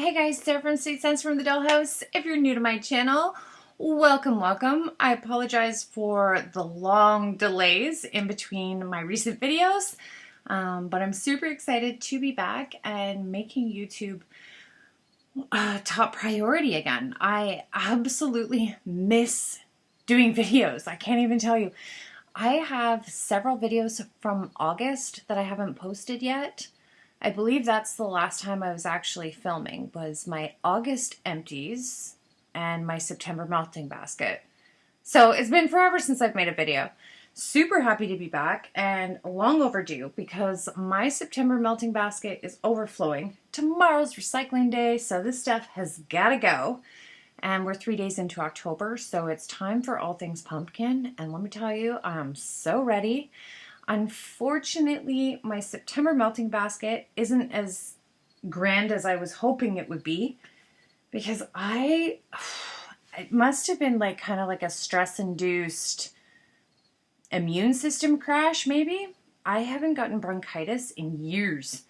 Hey guys, Sarah from Sweet Sense from the Dollhouse. If you're new to my channel, welcome. I apologize for the long delays in between my recent videos, but I'm super excited to be back and making YouTube a top priority again. I absolutely miss doing videos. I can't even tell you. I have several videos from August that I haven't posted yet. I believe that's the last time I was actually filming, was my August empties and my September melting basket. So it's been forever since I've made a video. Super happy to be back and long overdue because my September melting basket is overflowing. Tomorrow's recycling day, so this stuff has got to go. And we're 3 days into October, so it's time for all things pumpkin. And let me tell you, I'm so ready. Unfortunately, my September melting basket isn't as grand as I was hoping it would be because it must have been like kind of like a stress-induced immune system crash, maybe. I haven't gotten bronchitis in years.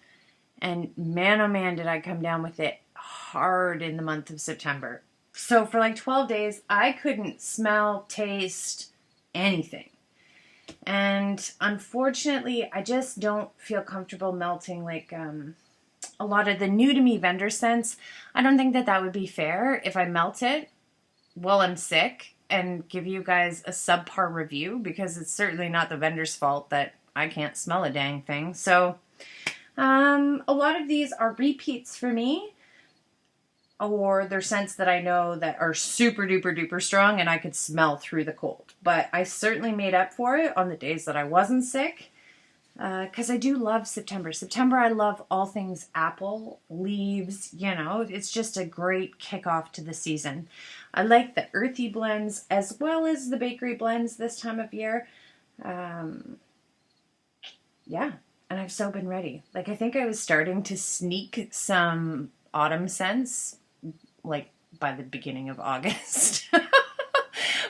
And man, oh man, did I come down with it hard in the month of September. So for like 12 days, I couldn't smell, taste, anything. And unfortunately, I just don't feel comfortable melting like a lot of the new to me vendor scents. I don't think that would be fair if I melt it while I'm sick and give you guys a subpar review, because it's certainly not the vendor's fault that I can't smell a dang thing. So a lot of these are repeats for me, or they're scents that I know that are super duper duper strong and I could smell through the cold. But I certainly made up for it on the days that I wasn't sick, because I do love September. September, I love all things apple, leaves, you know, it's just a great kickoff to the season. I like the earthy blends as well as the bakery blends this time of year. Yeah, and I've so been ready. Like, I think I was starting to sneak some autumn scents like by the beginning of August.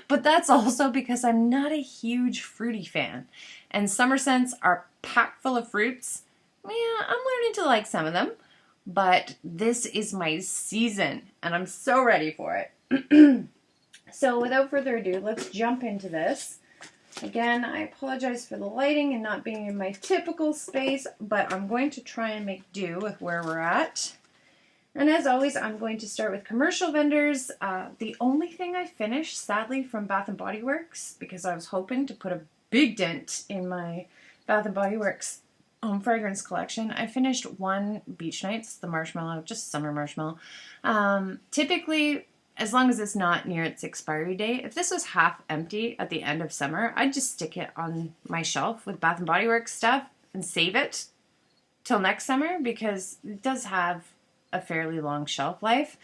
But that's also because I'm not a huge fruity fan. And summer scents are packed full of fruits. Yeah, I'm learning to like some of them. But this is my season, and I'm so ready for it. So without further ado, let's jump into this. Again, I apologize for the lighting and not being in my typical space, but I'm going to try and make do with where we're at. And as always, I'm going to start with commercial vendors. The only thing I finished, sadly, from Bath & Body Works, because I was hoping to put a big dent in my Bath & Body Works home fragrance collection, I finished one Beach Nights, the marshmallow, just summer marshmallow. Typically, as long as it's not near its expiry date, if this was half empty at the end of summer, I'd just stick it on my shelf with Bath & Body Works stuff and save it till next summer, because it does have a fairly long shelf life.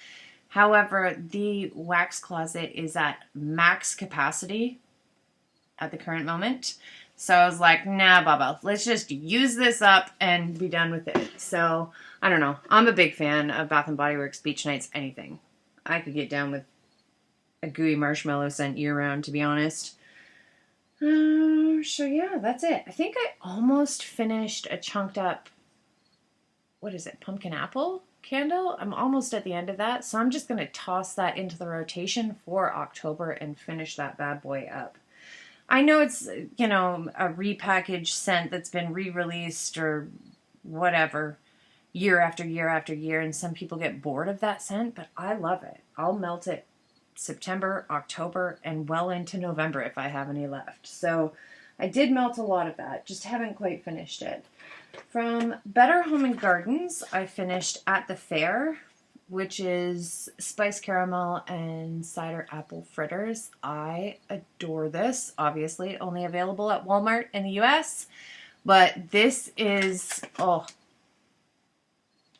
However, the wax closet is at max capacity at the current moment. So I was like, nah, Baba, let's just use this up and be done with it. So I don't know. I'm a big fan of Bath & Body Works Beach Nights anything. I could get down with a gooey marshmallow scent year round, to be honest. So yeah, that's it. I think I almost finished a chunked up, what is it, pumpkin apple candle? I'm almost at the end of that, so I'm just going to toss that into the rotation for October and finish that bad boy up. I know it's, you know, a repackaged scent that's been re-released or whatever year after year after year, and some people get bored of that scent, but I love it. I'll melt it September, October, and well into November if I have any left. So I did melt a lot of that, just haven't quite finished it. From Better Home & Gardens, I finished At the Fair, which is Spice Caramel and Cider Apple Fritters. I adore this. Obviously, only available at Walmart in the US. But this is, oh,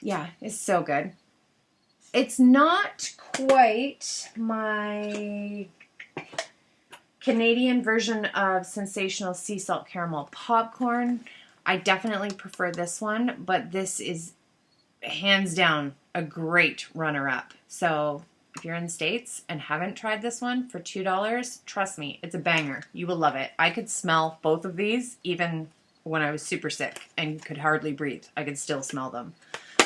yeah, it's so good. It's not quite my Canadian version of Sensational Sea Salt Caramel Popcorn. I definitely prefer this one, but this is hands down a great runner-up. So if you're in the States and haven't tried this one for $2, trust me, it's a banger. You will love it. I could smell both of these even when I was super sick and could hardly breathe. I could still smell them.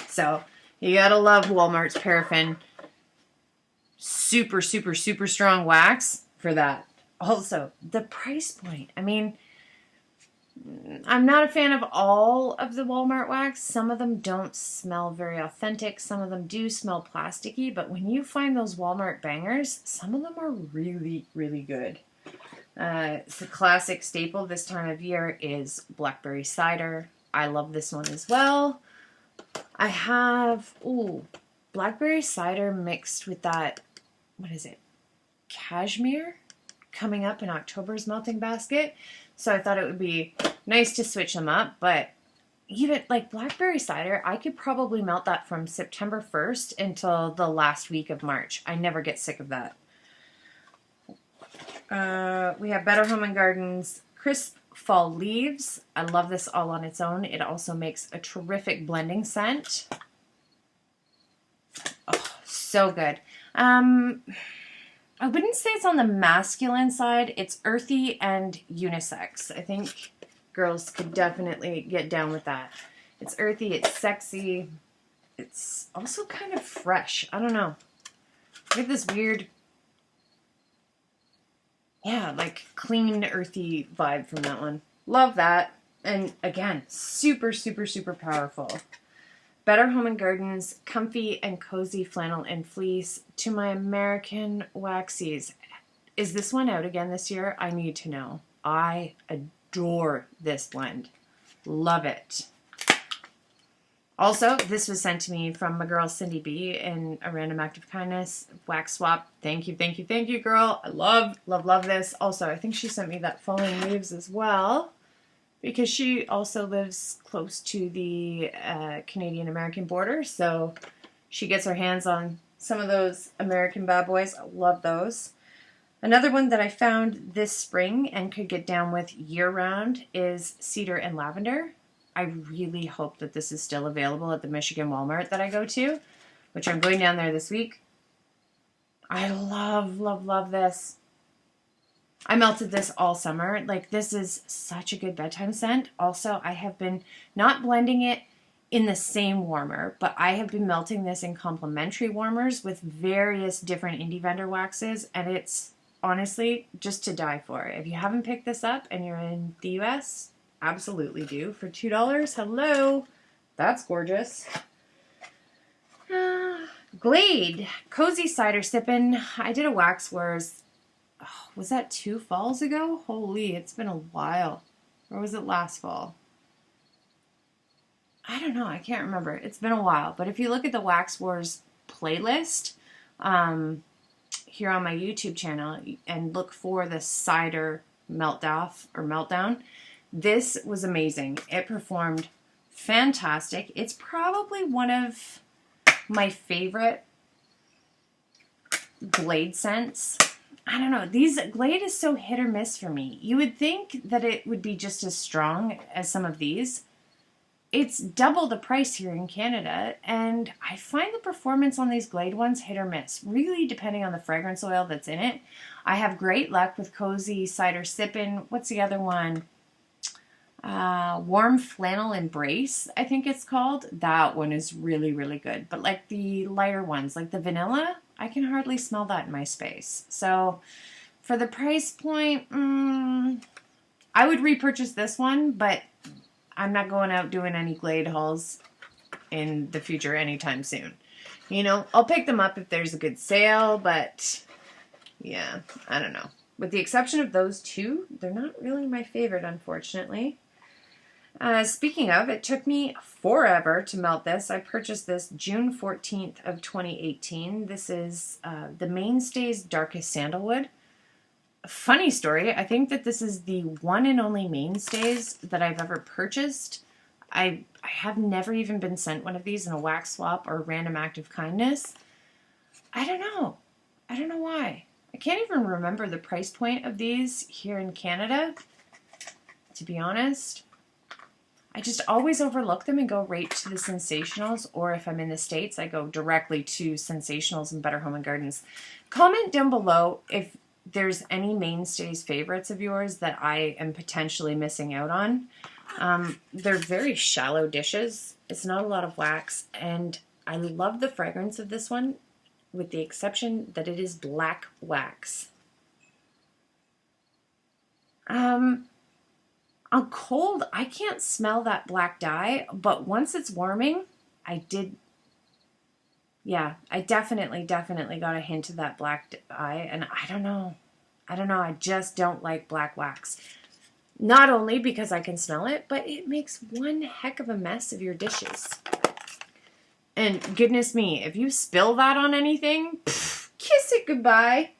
So You gotta love Walmart's paraffin. Super, super, super strong wax for that. Also, the price point. I mean, I'm not a fan of all of the Walmart wax. Some of them don't smell very authentic. Some of them do smell plasticky. But when you find those Walmart bangers, some of them are really, really good. It's a classic staple this time of year is blackberry cider. I love this one as well. I have, blackberry cider mixed with that, what is it, cashmere coming up in October's melting basket. So I thought it would be nice to switch them up, but even like blackberry cider, I could probably melt that from September 1st until the last week of March. I never get sick of that. We have Better Home and Gardens Crisp Fall Leaves. I love this all on its own. It also makes a terrific blending scent. Oh, so good. I wouldn't say it's on the masculine side. It's earthy and unisex. I think girls could definitely get down with that. It's earthy, it's sexy. It's also kind of fresh. I don't know. I get this weird, like clean, earthy vibe from that one. Love that. And again, super, super, super powerful. Better Home and Gardens Comfy and Cozy Flannel and Fleece to my American Waxies. Is this one out again this year? I need to know. I adore this blend. Love it. Also, this was sent to me from my girl Cindy B in a random act of kindness. Wax swap. Thank you, thank you, thank you, girl. I love, love, love this. Also, I think she sent me that Falling Leaves as well, because she also lives close to the Canadian-American border, so she gets her hands on some of those American bad boys. I love those. Another one that I found this spring and could get down with year-round is Cedar and Lavender. I really hope that this is still available at the Michigan Walmart that I go to, which I'm going down there this week. I love, love, love this. I melted this all summer. Like, this is such a good bedtime scent. Also, I have been not blending it in the same warmer, but I have been melting this in complementary warmers with various different indie vendor waxes, and it's honestly just to die for. If you haven't picked this up and you're in the US, absolutely do. For $2, hello. That's gorgeous. Glade Cozy Cider Sippin'. I did a wax wars. Was that 2 falls ago? Holy, it's been a while. Or was it last fall? I don't know. I can't remember. It's been a while. But if you look at the Wax Wars playlist here on my YouTube channel and look for the cider meltdown, this was amazing. It performed fantastic. It's probably one of my favorite Glade scents. I don't know. Glade is so hit or miss for me. You would think that it would be just as strong as some of these. It's double the price here in Canada, and I find the performance on these Glade ones hit or miss, really depending on the fragrance oil that's in it. I have great luck with Cozy Cider Sippin'. What's the other one? Warm Flannel Embrace, I think it's called. That one is really, really good. But like the lighter ones, like the vanilla, I can hardly smell that in my space. So for the price point, I would repurchase this one, but I'm not going out doing any Glade hauls in the future anytime soon. You know, I'll pick them up if there's a good sale, but yeah, I don't know. With the exception of those two, they're not really my favorite, unfortunately. Speaking of, it took me forever to melt this. I purchased this June 14th of 2018. This is the Mainstays Darkest Sandalwood. Funny story, I think that this is the one and only Mainstays that I've ever purchased. I have never even been sent one of these in a wax swap or random act of kindness. I don't know. I don't know why. I can't even remember the price point of these here in Canada, to be honest. I just always overlook them and go right to the Sensationals, or if I'm in the States, I go directly to Sensationals and Better Home and Gardens. Comment down below if there's any Mainstays favorites of yours that I am potentially missing out on. They're very shallow dishes. It's not a lot of wax, and I love the fragrance of this one, with the exception that it is black wax. On cold, I can't smell that black dye, but once it's warming, I definitely got a hint of that black dye, and I don't know, I just don't like black wax. Not only because I can smell it, but it makes one heck of a mess of your dishes. And goodness me, if you spill that on anything, kiss it goodbye.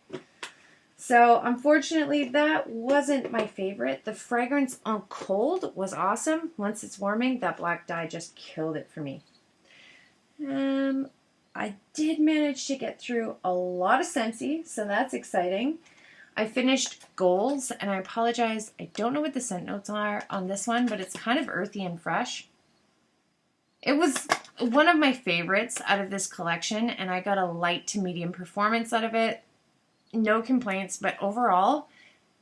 So unfortunately, that wasn't my favorite. The fragrance on cold was awesome. Once it's warming, that black dye just killed it for me. I did manage to get through a lot of Scentsy, so that's exciting. I finished Goals, and I apologize, I don't know what the scent notes are on this one, but it's kind of earthy and fresh. It was one of my favorites out of this collection, and I got a light to medium performance out of it. No complaints, but overall,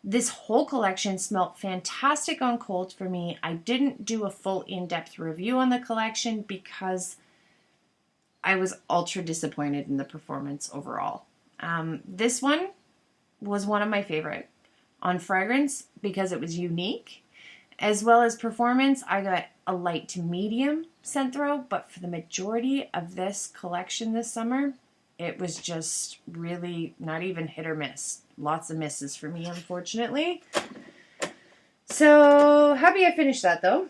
this whole collection smelled fantastic on cold for me. I didn't do a full in-depth review on the collection because I was ultra disappointed in the performance overall. This one was one of my favorite on fragrance because it was unique, as well as performance. I got a light to medium scent throw, but for the majority of this collection this summer, it was just really not even hit or miss. Lots of misses for me, unfortunately. So happy I finished that though.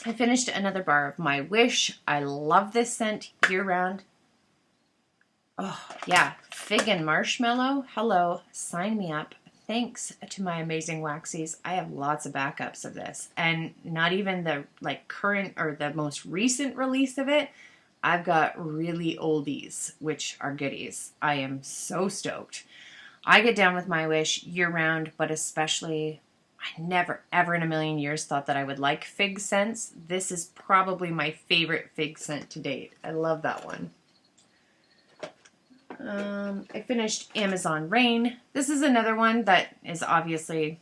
I finished another bar of My Wish. I love this scent year round. Oh, yeah. Fig and marshmallow. Hello. Sign me up. Thanks to my amazing waxies. I have lots of backups of this. And not even the current or the most recent release of it. I've got really oldies, which are goodies. I am so stoked. I get down with My Wish year round, but especially, I never ever in a million years thought that I would like fig scents. This is probably my favorite fig scent to date. I love that one. I finished Amazon Rain. This is another one that is obviously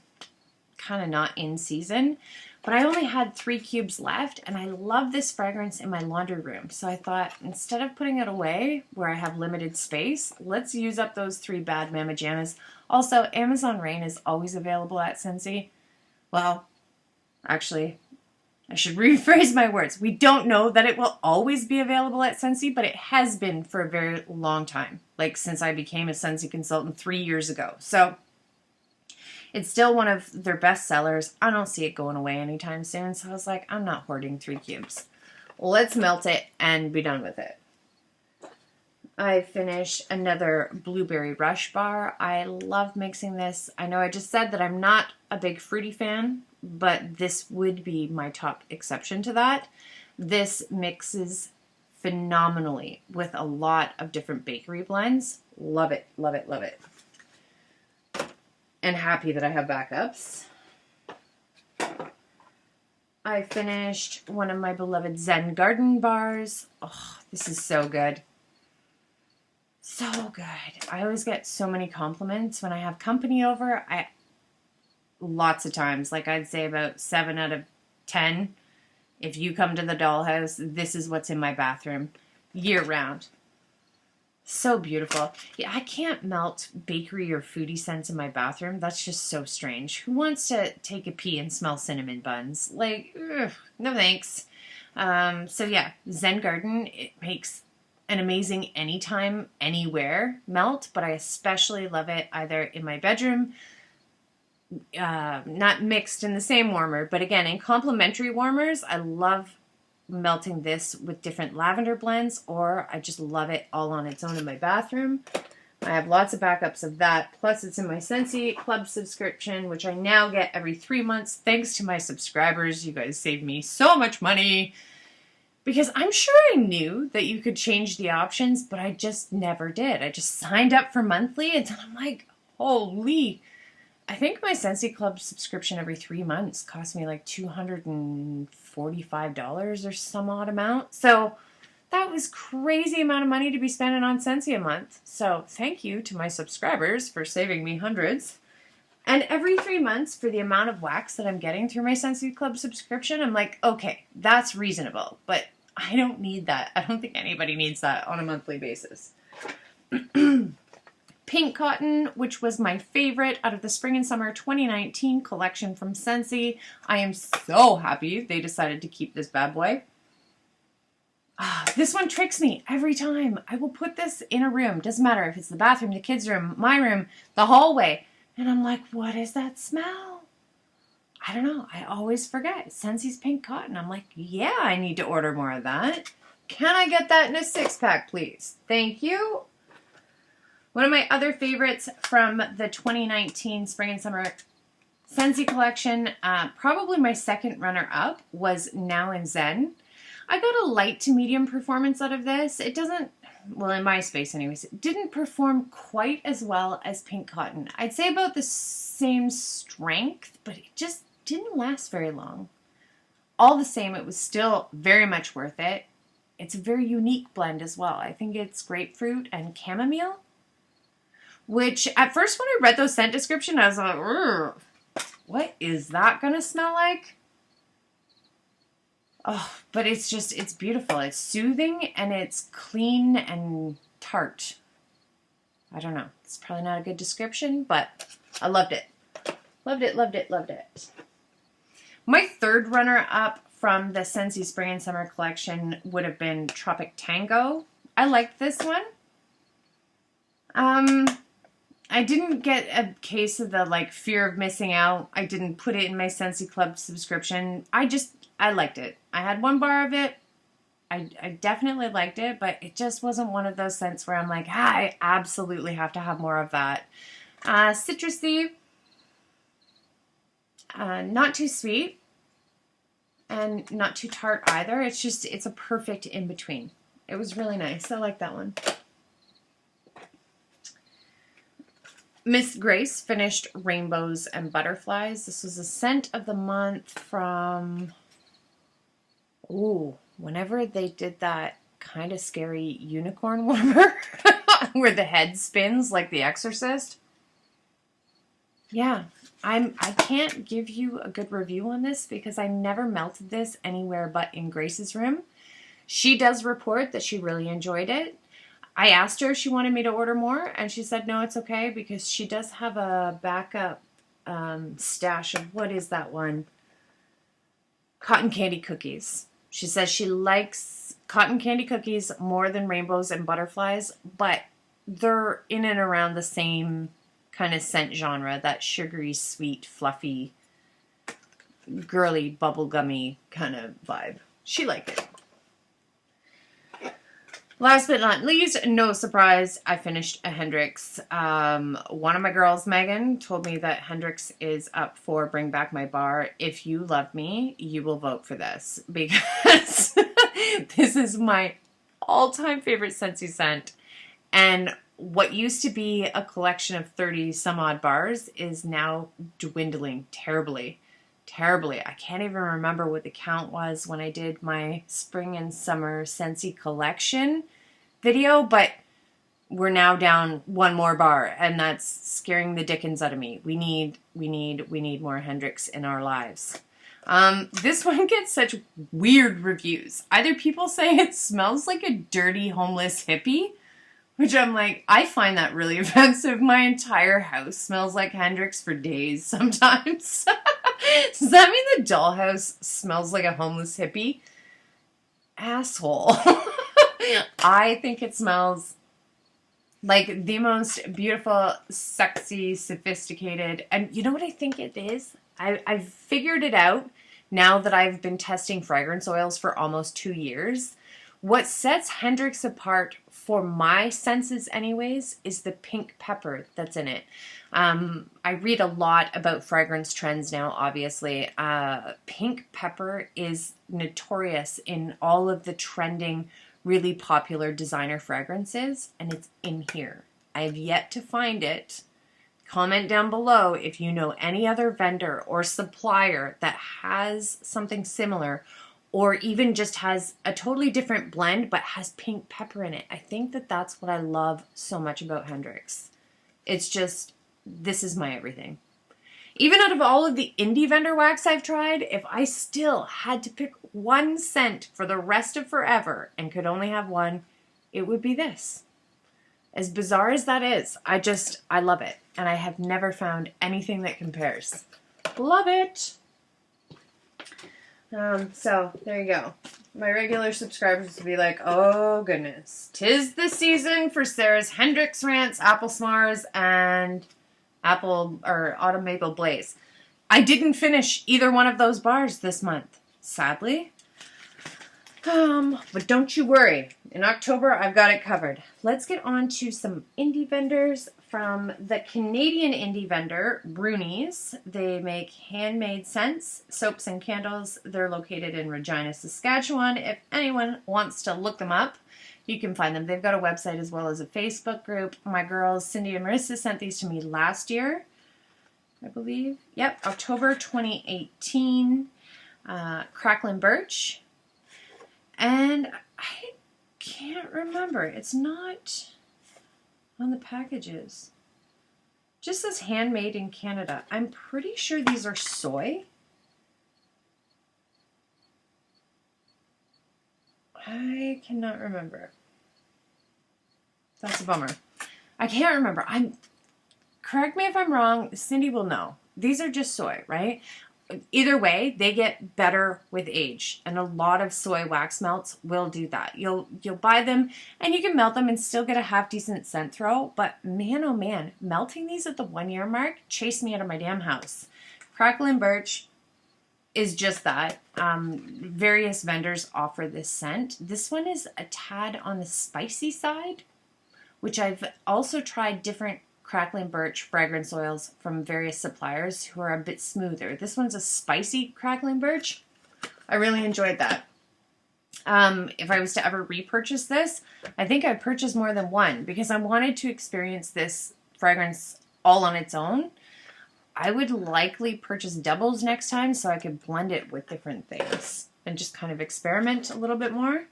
kind of not in season, but I only had 3 cubes left, and I love this fragrance in my laundry room. So I thought, instead of putting it away where I have limited space, let's use up those 3 bad Mama Jammas. Also, Amazon Rain is always available at Scentsy. Well, actually, I should rephrase my words. We don't know that it will always be available at Scentsy, but it has been for a very long time, like since I became a Scentsy consultant 3 years ago. So it's still one of their best sellers. I don't see it going away anytime soon, so I was like, I'm not hoarding 3 cubes. Let's melt it and be done with it. I finished another Blueberry Rush bar. I love mixing this. I know I just said that I'm not a big fruity fan, but this would be my top exception to that. This mixes phenomenally with a lot of different bakery blends. Love it, love it, love it. And happy that I have backups. I finished one of my beloved Zen Garden bars. Oh, this is so good. So good. I always get so many compliments when I have company over. Lots of times, like I'd say about 7 out of 10, if you come to the Dollhouse, this is what's in my bathroom year round. So beautiful. Yeah, I can't melt bakery or foodie scents in my bathroom. That's just so strange. Who wants to take a pee and smell cinnamon buns? Like, ugh, no thanks. So yeah, Zen Garden, it makes an amazing anytime, anywhere melt, but I especially love it either in my bedroom, not mixed in the same warmer, but again, in complementary warmers. I love melting this with different lavender blends, or I just love it all on its own in my bathroom. I have lots of backups of that, plus it's in my Scentsy Club subscription, which I now get every 3 months thanks to my subscribers. You guys save me so much money, because I'm sure I knew that you could change the options, but I just never did. I just signed up for monthly, and then I'm like, holy, I think my Scentsy Club subscription every 3 months cost me like $245 or some odd amount. So that was crazy amount of money to be spending on Scentsy a month. So thank you to my subscribers for saving me hundreds. And every 3 months, for the amount of wax that I'm getting through my Scentsy Club subscription, I'm like, okay, that's reasonable. But I don't need that. I don't think anybody needs that on a monthly basis. Pink Cotton, which was my favorite out of the Spring and Summer 2019 collection from Scentsy. I am so happy they decided to keep this bad boy. This one tricks me every time. I will put this in a room. Doesn't matter if it's the bathroom, the kids' room, my room, the hallway. And I'm like, what is that smell? I don't know. I always forget. Scentsy's Pink Cotton. I'm like, yeah, I need to order more of that. Can I get that in a 6-pack, please? Thank you. One of my other favorites from the 2019 Spring and Summer Scentsy collection, probably my second runner-up, was Now and Zen. I got a light to medium performance out of this. It doesn't, well, in my space anyways, it didn't perform quite as well as Pink Cotton. I'd say about the same strength, but it just didn't last very long. All the same, it was still very much worth it. It's a very unique blend as well. I think it's grapefruit and chamomile, which at first when I read those scent description, I was like, ugh, what is that going to smell like? Oh, but it's just, it's beautiful. It's soothing and it's clean and tart. I don't know. It's probably not a good description, but I loved it. Loved it, loved it, loved it. My third runner-up from the Scentsy Spring and Summer collection would have been Tropic Tango. I liked this one. I didn't get a case of the like fear of missing out. I didn't put it in my Scentsy Club subscription. I liked it. I had one bar of it. I definitely liked it, but it just wasn't one of those scents where I'm like, I absolutely have to have more of that. Citrusy, not too sweet, and not too tart either. It's just, it's a perfect in-between. It was really nice. I like that one. Miss Grace finished Rainbows and Butterflies. This was a scent of the month from, ooh, whenever they did that kind of scary unicorn warmer where the head spins like The Exorcist. Yeah, I can't give you a good review on this because I never melted this anywhere but in Grace's room. She does report that she really enjoyed it. I asked her if she wanted me to order more, and she said no, it's okay, because she does have a backup stash of, what is that one? Cotton candy cookies. She says she likes cotton candy cookies more than Rainbows and Butterflies, but they're in and around the same kind of scent genre, that sugary, sweet, fluffy, girly, bubblegummy kind of vibe. She liked it. Last but not least, no surprise, I finished a Hendrix. One of my girls, Megan, told me that Hendrix is up for Bring Back My Bar. If you love me, you will vote for this, because this is my all-time favorite Scentsy scent. And what used to be a collection of 30 some odd bars is now dwindling terribly. Terribly. I can't even remember what the count was when I did my Spring and Summer Scentsy collection video, but we're now down one more bar, and that's scaring the dickens out of me. We need more Hendrix in our lives. This one gets such weird reviews. Either people say it smells like a dirty homeless hippie, which I'm like, I find that really offensive. My entire house smells like Hendrix for days sometimes. Does that mean the Dollhouse smells like a homeless hippie? Asshole. I think it smells like the most beautiful, sexy, sophisticated, and you know what I think it is? I've figured it out now that I've been testing fragrance oils for almost 2 years. What sets Hendrix apart for my senses anyways is the pink pepper that's in it. I read a lot about fragrance trends now, obviously. Pink pepper is notorious in all of the trending, really popular designer fragrances, and it's in here. I have yet to find it. Comment down below if you know any other vendor or supplier that has something similar, or even just has a totally different blend but has pink pepper in it. I think that that's what I love so much about Hendrix. It's just, this is my everything. Even out of all of the indie vendor wax I've tried, if I still had to pick one scent for the rest of forever and could only have one, it would be this. As bizarre as that is, I love it. And I have never found anything that compares. Love it. So there you go. My regular subscribers will be like, oh goodness, 'tis the season for Sarah's Hendrix Rants, Apple S'mores, and Autumn Maple Blaze. I didn't finish either one of those bars this month, sadly. But don't you worry. In October, I've got it covered. Let's get on to some indie vendors from the Canadian indie vendor, Brunies. They make handmade scents, soaps, and candles. They're located in Regina, Saskatchewan. If anyone wants to look them up, you can find them. They've got a website as well as a Facebook group. My girls, Cindy and Marissa, sent these to me last year, I believe. Yep, October 2018. Cracklin' Birch. And I can't remember. It's not on the packages. Just says handmade in Canada. I'm pretty sure these are soy. I cannot remember. That's a bummer. I can't remember. Correct me if I'm wrong. Cindy will know. These are just soy, right? Either way, they get better with age, and a lot of soy wax melts will do that. You'll buy them, and you can melt them and still get a half decent scent throw. But man, oh man, melting these at the 1 year mark chased me out of my damn house. Cracklin' Birch is just that. Various vendors offer this scent. This one is a tad on the spicy side, which I've also tried different Cracklin' Birch fragrance oils from various suppliers who are a bit smoother. This one's a spicy Cracklin' Birch. I really enjoyed that. If I was to ever repurchase this, I think I'd purchase more than one because I wanted to experience this fragrance all on its own. I would likely purchase doubles next time so I could blend it with different things and just kind of experiment a little bit more.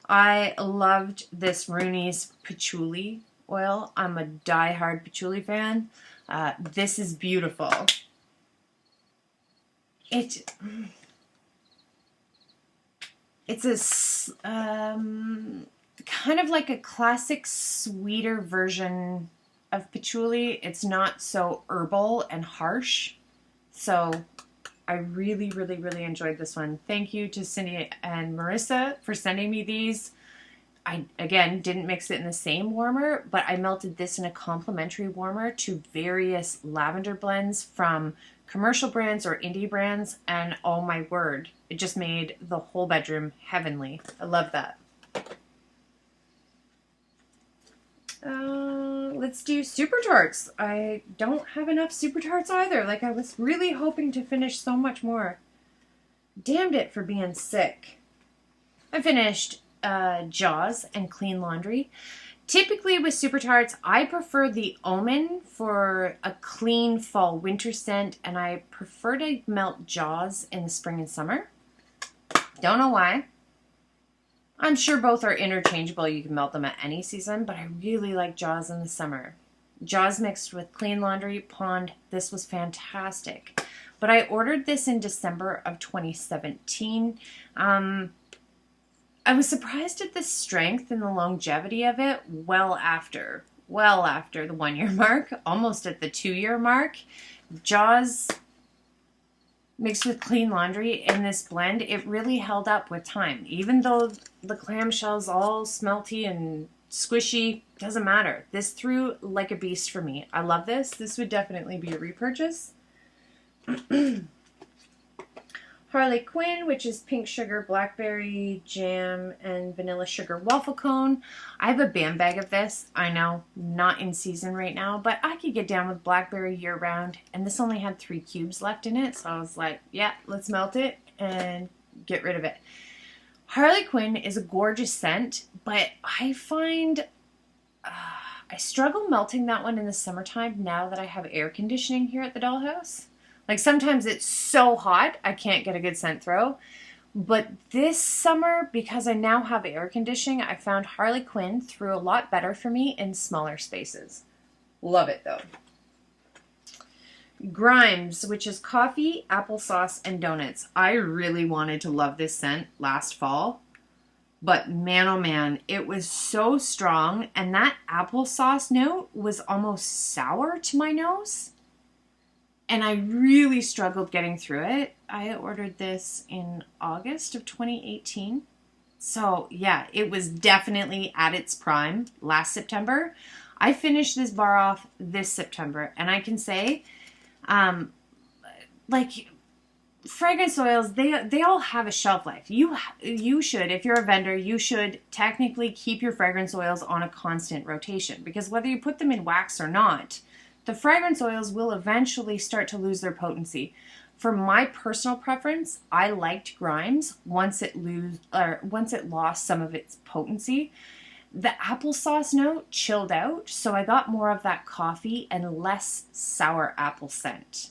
I loved this Rooney's Patchouli oil. I'm a die-hard patchouli fan. This is beautiful. It's a kind of like a classic sweeter version of patchouli. It's not so herbal and harsh. So I really, really, really enjoyed this one. Thank you to Cindy and Marissa for sending me these. I, again, didn't mix it in the same warmer, but I melted this in a complimentary warmer to various lavender blends from commercial brands or indie brands, and oh my word, it just made the whole bedroom heavenly. I love that. Let's do Super Tarts. I don't have enough Super Tarts either. Like, I was really hoping to finish so much more. Damned it for being sick. I finished Jaws and Clean Laundry. Typically with Super Tarts, I prefer the Omen for a clean fall winter scent, and I prefer to melt Jaws in the spring and summer. Don't know why. I'm sure both are interchangeable. You can melt them at any season, but I really like Jaws in the summer. Jaws mixed with Clean Laundry, Pond. This was fantastic. But I ordered this in December of 2017. I was surprised at the strength and the longevity of it well after the 1 year mark, almost at the 2 year mark. Jaws mixed with Clean Laundry in this blend, it really held up with time. Even though the clamshell's all smelty and squishy, doesn't matter. This threw like a beast for me. I love this. This would definitely be a repurchase. Harley Quinn, which is pink sugar, blackberry jam, and vanilla sugar waffle cone. I have a bam bag of this. I know, not in season right now, but I could get down with blackberry year round, and this only had 3 cubes left in it, so I was like, yeah, let's melt it and get rid of it. Harley Quinn is a gorgeous scent, but I find I struggle melting that one in the summertime now that I have air conditioning here at the Dollhouse. Like, sometimes it's so hot, I can't get a good scent throw. But this summer, because I now have air conditioning, I found Harley Quinn threw a lot better for me in smaller spaces. Love it, though. Grimes, which is coffee, applesauce, and donuts. I really wanted to love this scent last fall, but man, oh man, it was so strong, and that applesauce note was almost sour to my nose, and I really struggled getting through it. I ordered this in August of 2018, so yeah, it was definitely at its prime last September. I finished this bar off this September, and I can say, like, fragrance oils, they all have a shelf life. You should, if you're a vendor, you should technically keep your fragrance oils on a constant rotation, because whether you put them in wax or not, the fragrance oils will eventually start to lose their potency. For my personal preference, I liked Grimes once it lost some of its potency. The applesauce note chilled out, so I got more of that coffee and less sour apple scent.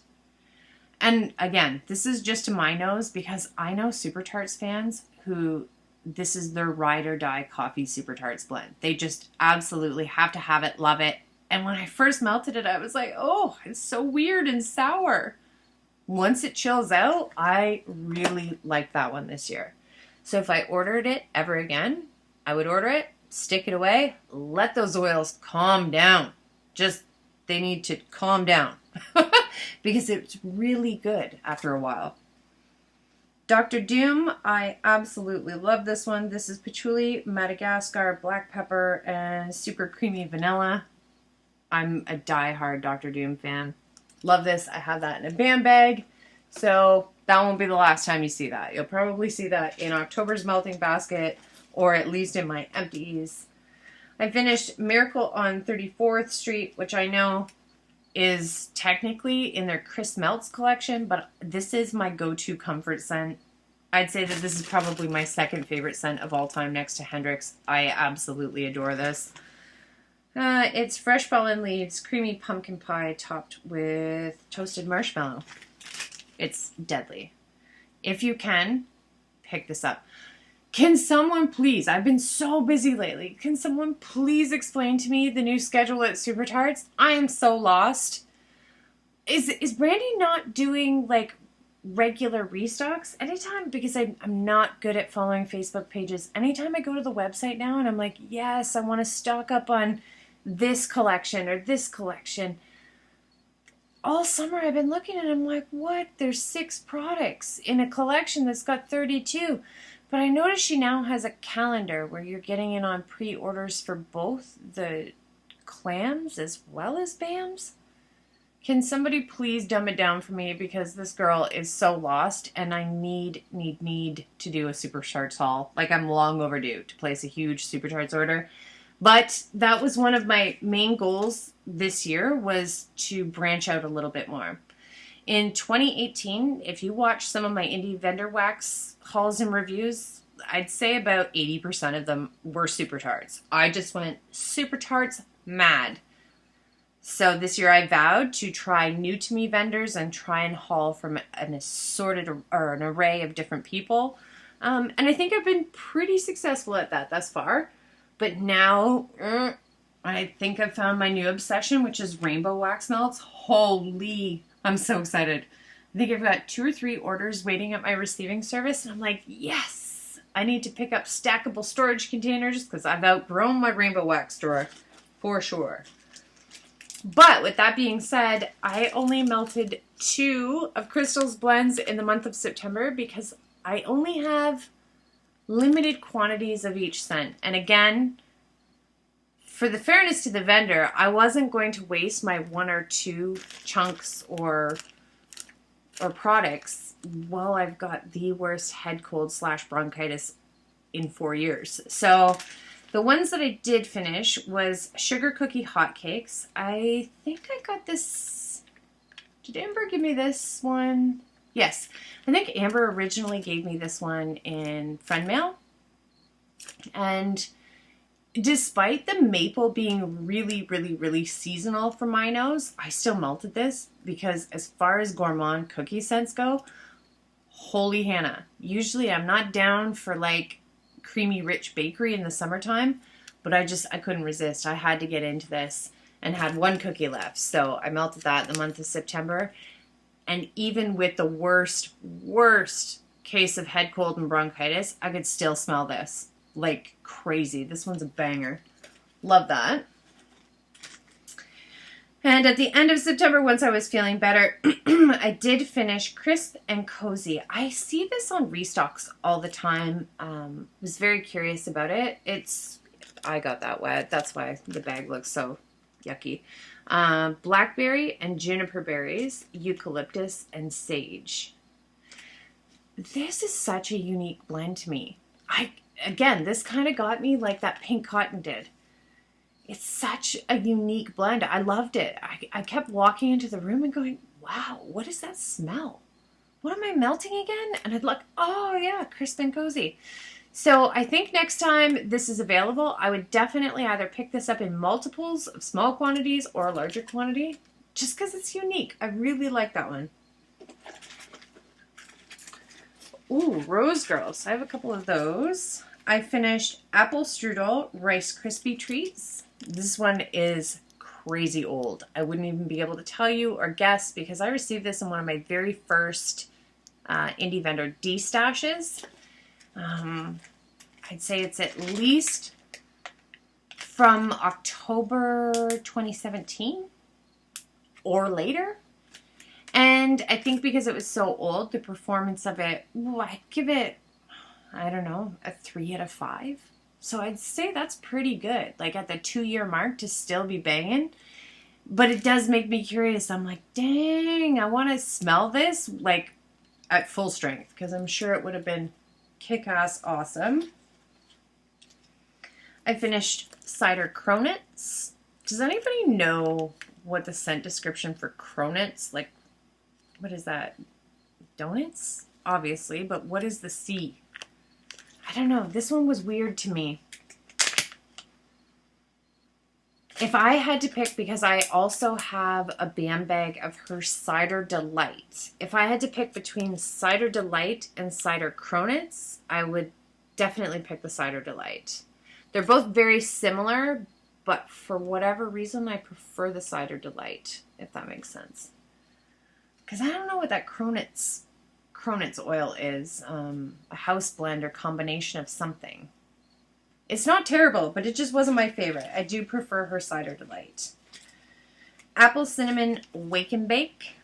And again, this is just to my nose, because I know Super Tarts fans who this is their ride or die coffee Super Tarts blend. They just absolutely have to have it, love it. And when I first melted it, I was like, oh, it's so weird and sour. Once it chills out, I really like that one this year. So if I ordered it ever again, I would order it, stick it away, let those oils calm down. Just, they need to calm down because it's really good after a while. Dr. Doom, I absolutely love this one. This is patchouli, Madagascar, black pepper, and super creamy vanilla. I'm a die-hard Dr. Doom fan. Love this. I have that in a band bag, so that won't be the last time you see that. You'll probably see that in October's melting basket, or at least in my empties. I finished Miracle on 34th Street, which I know is technically in their Chris Melts collection, but this is my go-to comfort scent. I'd say that this is probably my second favorite scent of all time next to Hendrix. I absolutely adore this. It's fresh fallen leaves, creamy pumpkin pie topped with toasted marshmallow. It's deadly. If you can, pick this up. Can someone please, I've been so busy lately, can someone please explain to me the new schedule at Super Tarts? I am so lost. Is Brandy not doing like regular restocks anytime? Because I'm not good at following Facebook pages. Anytime I go to the website now and I'm like, yes, I want to stock up on this collection or this collection. All summer I've been looking and I'm like, what? There's 6 products in a collection that's got 32. But I noticed she now has a calendar where you're getting in on pre-orders for both the clams as well as BAMs. Can somebody please dumb it down for me, because this girl is so lost and I need to do a Super Tarts haul. Like, I'm long overdue to place a huge Super Tarts order. But that was one of my main goals this year, was to branch out a little bit more. In 2018, if you watch some of my indie vendor wax hauls and reviews, I'd say about 80% of them were Super Tarts. I just went Super Tarts mad. So this year I vowed to try new to me vendors and try and haul from an assorted or an array of different people. And I think I've been pretty successful at that thus far. But now I think I've found my new obsession, which is rainbow wax melts. Holy, I'm so excited. I think I've got 2 or 3 orders waiting at my receiving service. And I'm like, yes, I need to pick up stackable storage containers because I've outgrown my rainbow wax drawer for sure. But with that being said, I only melted 2 of Crystal's blends in the month of September because I only have limited quantities of each scent. And again, for the fairness to the vendor, I wasn't going to waste my 1 or 2 chunks or products while I've got the worst head cold / bronchitis in 4 years. So the ones that I did finish was Sugar Cookie Hotcakes. I think I got this. Did Amber give me this one? Yes. I think Amber originally gave me this one in friend mail. And despite the maple being really, really, really seasonal for my nose, I still melted this because as far as gourmand cookie scents go, holy Hannah. Usually I'm not down for like creamy rich bakery in the summertime, but I couldn't resist. I had to get into this. and had one cookie left. So I melted that in the month of September. And even with the worst case of head cold and bronchitis, I could still smell this like crazy. This one's a banger. Love that. And at the end of September, once I was feeling better, I did finish Crisp and Cozy. I see this on restocks all the time. Was very curious about it. I got that wet. That's why the bag looks so yucky. Blackberry and juniper berries, eucalyptus and sage. This is such a unique blend to me. Again, this kind of got me like that pink cotton did. It's such a unique blend. I loved it. I kept walking into the room and going, wow, what does that smell? What am I melting again? And I'd look, oh yeah, Crisp and Cozy. So I think next time this is available, I would definitely either pick this up in multiples of small quantities or a larger quantity, just because it's unique. I really like that one. Ooh, Rose Girls. I have a couple of those. I finished Apple Strudel Rice Krispie Treats. This one is crazy old. I wouldn't even be able to tell you or guess because I received this in one of my very first indie vendor D-stashes. I'd say it's at least from October 2017 or later. And I think because it was so old, the performance of it, I'd give it, I don't know, a 3 out of 5. So I'd say that's pretty good. Like at the 2-year mark to still be banging. But it does make me curious. I'm like, dang, I want to smell this like at full strength because I'm sure it would have been kick-ass awesome. I finished Cider Cronets. Does anybody know what the scent description for Cronets, like, what is that? Donuts? Obviously, but what is the C? I don't know. This one was weird to me. If I had to pick, because I also have a BAM bag of her Cider Delight. If I had to pick between Cider Delight and Cider Cronets, I would definitely pick the Cider Delight. They're both very similar, but for whatever reason, I prefer the Cider Delight, if that makes sense. Because I don't know what that Cronets oil is. A house blend or combination of something. It's not terrible, but it just wasn't my favorite. I do prefer her Cider Delight. Apple Cinnamon Wake and Bake.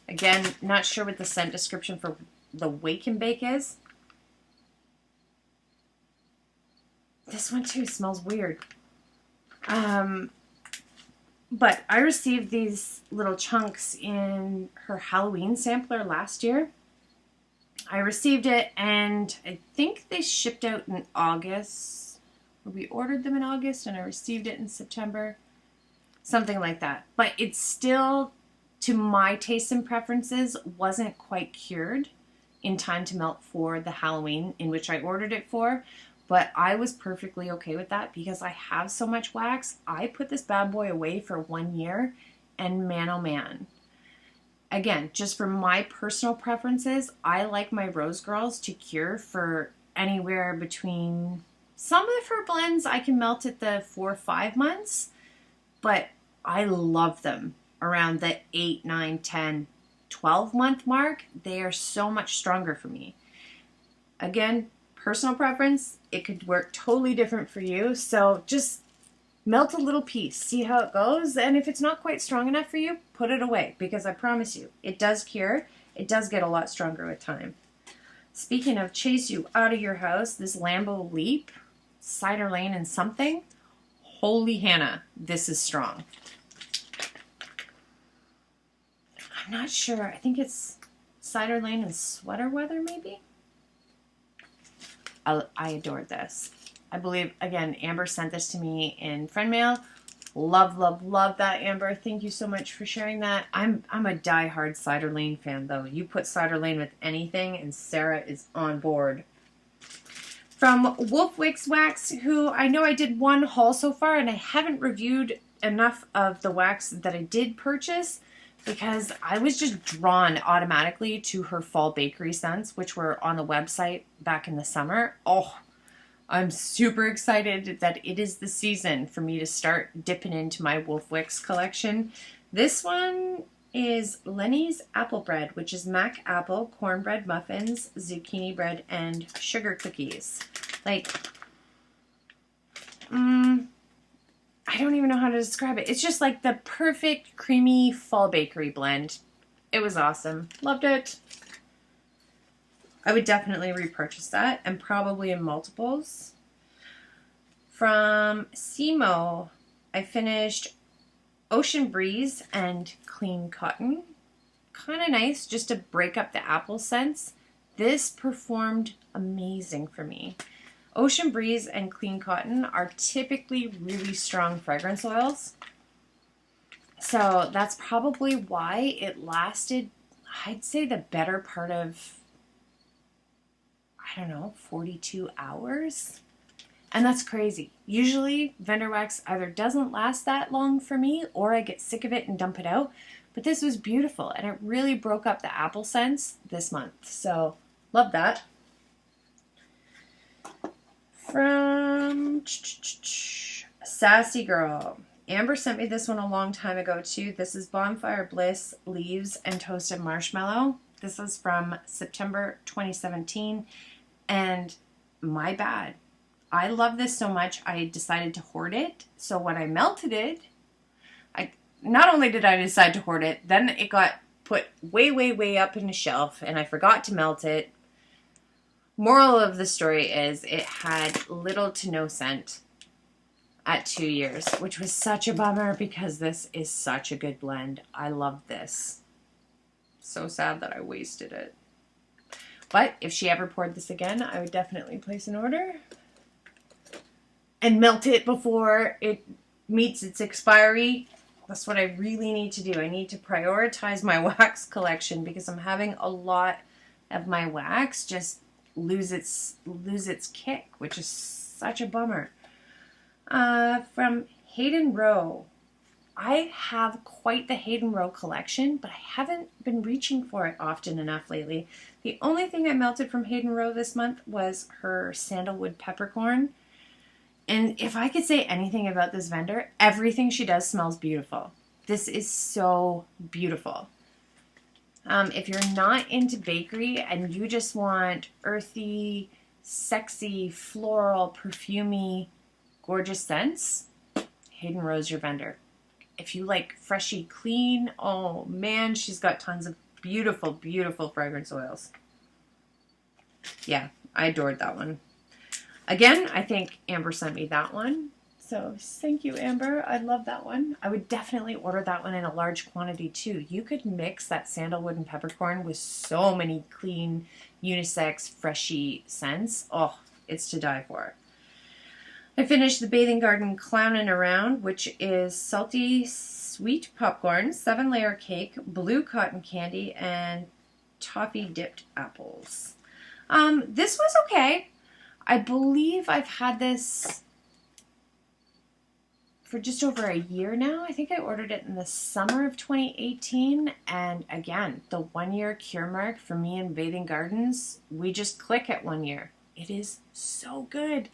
Again, not sure what the scent description for the Wake and Bake is. This one too smells weird. But I received these little chunks in her Halloween sampler last year. I received it, and I think they shipped out in August. We ordered them in August, and I received it in September. Something like that. But it still, to my taste and preferences, wasn't quite cured in time to melt for the Halloween in which I ordered it for. But I was perfectly okay with that because I have so much wax. I put this bad boy away for 1 year, and man, oh man. Again, just for my personal preferences, I like my Rose Girls to cure for anywhere between, some of her blends I can melt at the 4 or 5 months, but I love them around the 8, 9, 10, 12 month mark. They are so much stronger for me. Again, personal preference, it could work totally different for you, so just melt a little piece, see how it goes, and if it's not quite strong enough for you, put it away, because I promise you, it does cure. It does get a lot stronger with time. Speaking of chase you out of your house, this Lambo Leap, Cider Lane and something, holy Hannah, this is strong. I'm not sure, I think it's Cider Lane and Sweater Weather maybe? I adored this. I believe, again, Amber sent this to me in friend mail. Love, love, love that, Amber. Thank you so much for sharing that. I'm a diehard Cider Lane fan, though. You put Cider Lane with anything, and Sarah is on board. From Wolf Wicks Wax, who I know I did one haul so far, and I haven't reviewed enough of the wax that I did purchase because I was just drawn automatically to her fall bakery scents, which were on the website back in the summer. Oh, I'm super excited that it is the season for me to start dipping into my Wolf Wicks collection. This one is Lenny's Apple Bread, which is mac apple, cornbread muffins, zucchini bread, and sugar cookies. Like, I don't even know how to describe it. It's just like the perfect creamy fall bakery blend. It was awesome. Loved it. I would definitely repurchase that, and probably in multiples. From Simo, I finished Ocean Breeze and Clean Cotton. Kind of nice just to break up the apple scents. This performed amazing for me. Ocean Breeze and Clean Cotton are typically really strong fragrance oils. So that's probably why it lasted, I'd say, the better part of, I don't know, 42 hours. And that's crazy. Usually vendor wax either doesn't last that long for me, or I get sick of it and dump it out. But this was beautiful, and it really broke up the apple scents this month. So love that. From Sassy Girl. Amber sent me this one a long time ago too. This is Bonfire Bliss Leaves and Toasted Marshmallow. This is from September 2017. And my bad. I love this so much, I decided to hoard it. So when I melted it, not only did I decide to hoard it, then it got put way, way, way up in a shelf, and I forgot to melt it. Moral of the story is it had little to no scent at 2 years, which was such a bummer because this is such a good blend. I love this. So sad that I wasted it. But if she ever poured this again, I would definitely place an order and melt it before it meets its expiry. That's what I really need to do. I need to prioritize my wax collection because I'm having a lot of my wax just lose its kick, which is such a bummer. From Hayden Rowe. I have quite the Hayden Rowe collection, but I haven't been reaching for it often enough lately. The only thing I melted from Hayden Rowe this month was her Sandalwood Peppercorn. And if I could say anything about this vendor, everything she does smells beautiful. This is so beautiful. If you're not into bakery and you just want earthy, sexy, floral, perfumey, gorgeous scents, Hayden Rowe's your vendor. If you like freshy, clean, oh man, she's got tons of beautiful, beautiful fragrance oils. Yeah, I adored that one. Again, I think Amber sent me that one. So thank you, Amber. I love that one. I would definitely order that one in a large quantity too. You could mix that sandalwood and peppercorn with so many clean, unisex, freshy scents. Oh, it's to die for. I finished the Bathing Garden Clownin' Around, which is salty sweet popcorn, 7-layer cake, blue cotton candy, and toffee dipped apples. This was okay. I believe I've had this for just over a year now. I think I ordered it in the summer of 2018. And again, the 1-year cure mark for me in Bathing Gardens, we just click at 1 year. It is so good.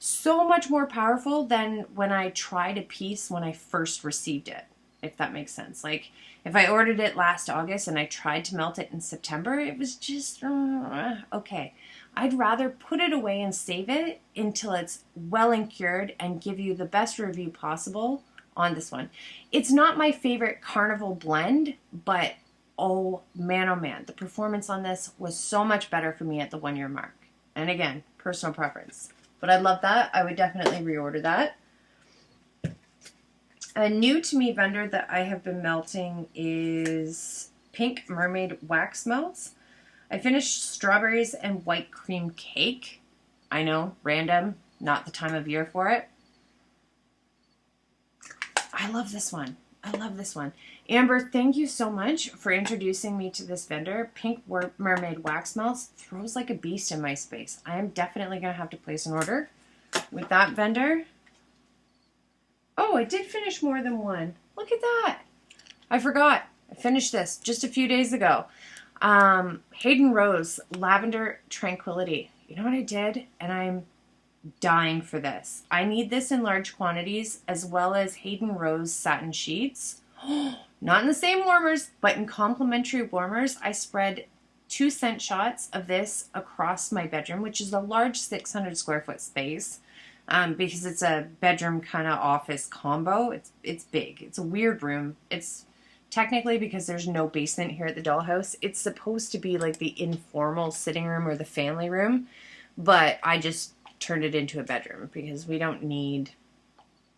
So much more powerful than when I tried a piece when I first received it, if that makes sense. Like, if I ordered it last August and I tried to melt it in September, it was just, okay. I'd rather put it away and save it until it's well and cured and give you the best review possible on this one. It's not my favorite Carnival blend, but oh man, the performance on this was so much better for me at the 1-year mark. And again, personal preference. But I love that. I would definitely reorder that. A new to me vendor that I have been melting is Pink Mermaid Wax Melts. I finished Strawberries and White Cream Cake. I know, random, not the time of year for it. I love this one. I love this one. Amber, thank you so much for introducing me to this vendor. Pink Mermaid Wax Melts throws like a beast in my space. I am definitely going to have to place an order with that vendor. Oh, I did finish more than one. Look at that. I forgot. I finished this just a few days ago. Hayden Rose Lavender Tranquility. You know what I did? And I'm dying for this. I need this in large quantities, as well as Hayden Rose satin sheets. Not in the same warmers, but in complementary warmers. I spread 2 scent shots of this across my bedroom, which is a large 600 square foot space, because it's a bedroom kind of office combo. It's big. It's a weird room. It's technically, because there's no basement here at the Dollhouse, it's supposed to be like the informal sitting room or the family room, but I just turned it into a bedroom because we don't need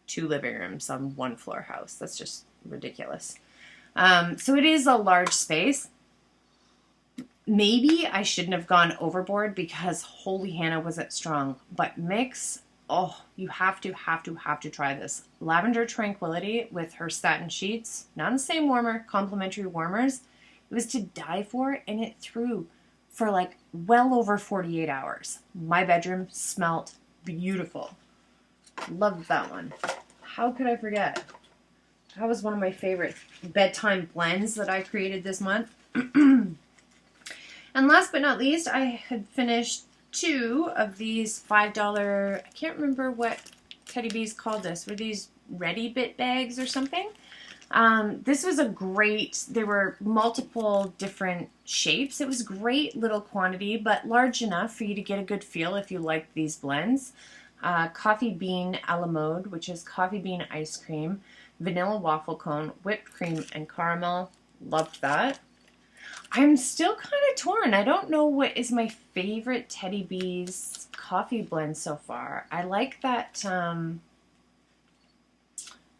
2 living rooms on 1 floor house. That's just ridiculous. So it is a large space. Maybe I shouldn't have gone overboard because Holy Hannah wasn't strong, but mix, oh, you have to try this. Lavender Tranquility with her satin sheets, not in the same warmer, complementary warmers. It was to die for, and it threw for like well over 48 hours. My bedroom smelt beautiful. Loved that one. How could I forget? That was one of my favorite bedtime blends that I created this month. And last but not least, I had finished 2 of these $5, I can't remember what Teddy Bees called this. Were these Ready Bit bags or something? This was a great, there were multiple different shapes. It was great little quantity, but large enough for you to get a good feel if you like these blends. Coffee bean a la mode, which is coffee bean ice cream, vanilla waffle cone, whipped cream, and caramel. Loved that. I'm still kind of torn. I don't know what is my favorite Teddy Bees coffee blend so far. I like that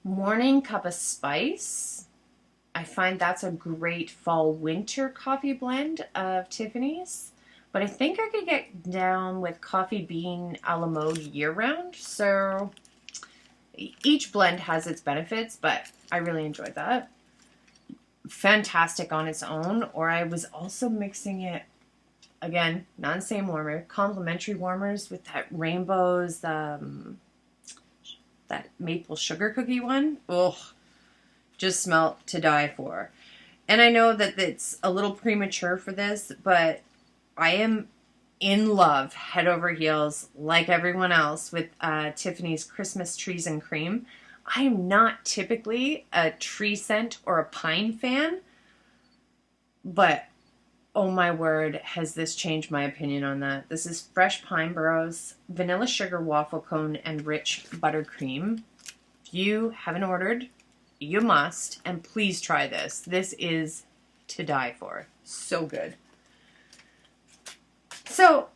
Morning Cup of Spice. I find that's a great fall-winter coffee blend of Tiffany's. But I think I could get down with coffee bean a la mode year-round. So each blend has its benefits, but I really enjoyed that. Fantastic on its own, or I was also mixing it, again, not the same warmer, complementary warmers with that rainbows, that maple sugar cookie one. Ugh, just smelled to die for. And I know that it's a little premature for this, but I am in love, head over heels, like everyone else, with Tiffany's Christmas Trees and Cream. I am not typically a tree scent or a pine fan, but oh my word, has this changed my opinion on that. This is fresh pine boughs, vanilla sugar waffle cone, and rich buttercream. If you haven't ordered, you must, and please try this. This is to die for. So good. So,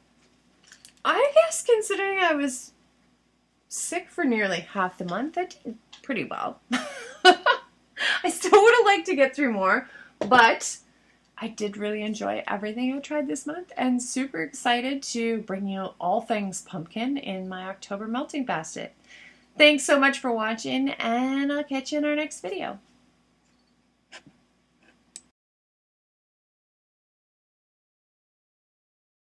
I guess considering I was sick for nearly half the month, I did pretty well. I still would have liked to get through more, but I did really enjoy everything I tried this month, and super excited to bring you all things pumpkin in my October melting basket. Thanks so much for watching, and I'll catch you in our next video.